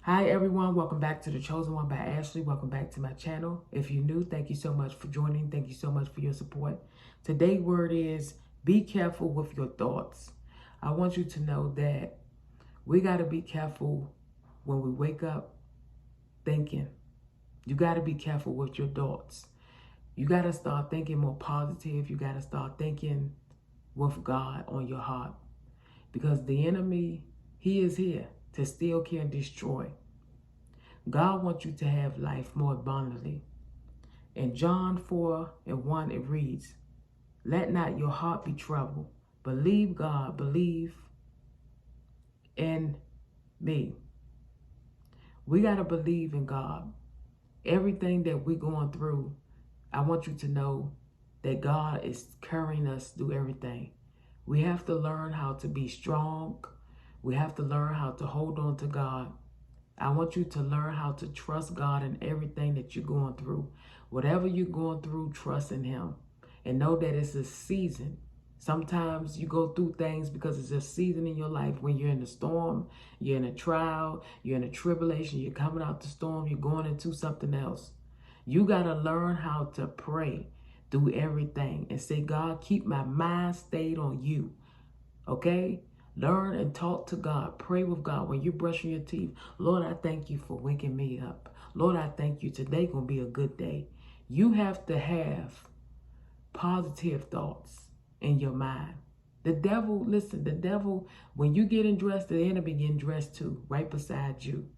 Hi everyone, welcome back to The Chosen One by Ashley. Welcome back to my channel. If you're new, thank you so much for joining. Thank you so much for your support. Today's word is be careful with your thoughts. I want you to know that we got to be careful when we wake up thinking. You got to be careful with your thoughts. You got to start thinking more positive. You got to start thinking with God on your heart, because the enemy, he is here to steal, kill, and destroy. God wants you to have life more abundantly. In John 4:1, it reads, "Let not your heart be troubled. Believe God, believe in me." We got to believe in God. Everything that we're going through, I want you to know that God is carrying us through everything. We have to learn how to be strong. We have to learn how to hold on to God. I want you to learn how to trust God in everything that you're going through. Whatever you're going through, trust in Him. And know that it's a season. Sometimes you go through things because it's a season in your life when you're in the storm, you're in a trial, you're in a tribulation, you're coming out the storm, you're going into something else. You got to learn how to pray through everything and say, God, keep my mind stayed on you. Okay? Learn and talk to God. Pray with God when you're brushing your teeth. Lord, I thank you for waking me up. Lord, I thank you. Today gonna be a good day. You have to have positive thoughts in your mind. The devil, listen, the devil, when you getting dressed, the enemy getting dressed too, right beside you.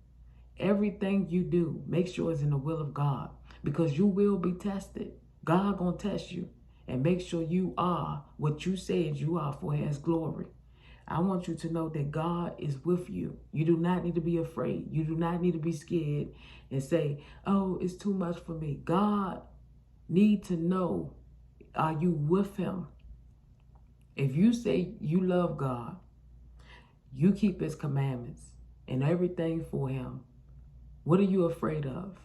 Everything you do, make sure it's in the will of God, because you will be tested. God gonna test you, and make sure you are what you said you are for His glory. I want you to know that God is with you. You do not need to be afraid. You do not need to be scared and say, oh, it's too much for me. God need to know, are you with Him? If you say you love God, you keep His commandments and everything for Him, what are you afraid of?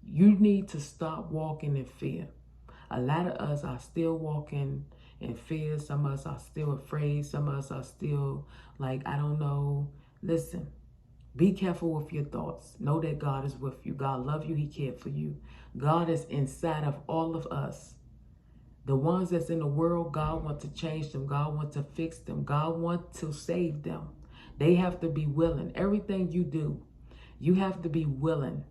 You need to stop walking in fear. A lot of us are still walking in fear. Some of us are still afraid. Some of us are still like, I don't know. Listen, be careful with your thoughts. Know that God is with you. God loves you. He cared for you. God is inside of all of us. The ones that's in the world, God wants to change them. God wants to fix them. God wants to save them. They have to be willing. Everything you do, you have to be willing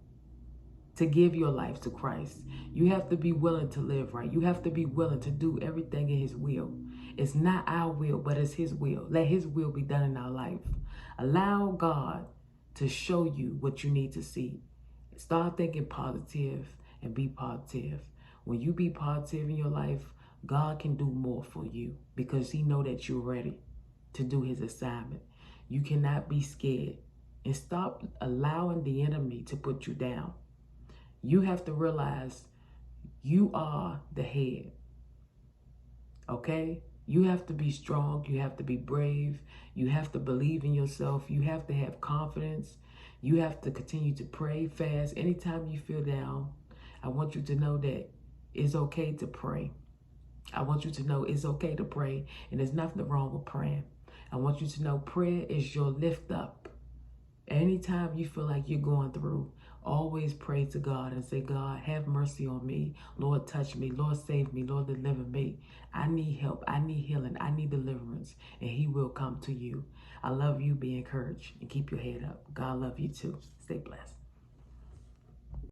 to give your life to Christ. You have to be willing to live right. You have to be willing to do everything in His will. It's not our will, but it's His will. Let His will be done in our life. Allow God to show you what you need to see. Start thinking positive and be positive. When you be positive in your life, God can do more for you, because He know that you're ready to do His assignment. You cannot be scared, and stop allowing the enemy to put you down. You have to realize you are the head, okay? You have to be strong. You have to be brave. You have to believe in yourself. You have to have confidence. You have to continue to pray, fast. Anytime you feel down, I want you to know that it's okay to pray. I want you to know it's okay to pray, and there's nothing wrong with praying. I want you to know prayer is your lift up. Anytime you feel like you're going through, always pray to God and say, God, have mercy on me. Lord, touch me. Lord, save me. Lord, deliver me. I need help. I need healing. I need deliverance. And He will come to you. I love you. Be encouraged and keep your head up. God love you too. Stay blessed.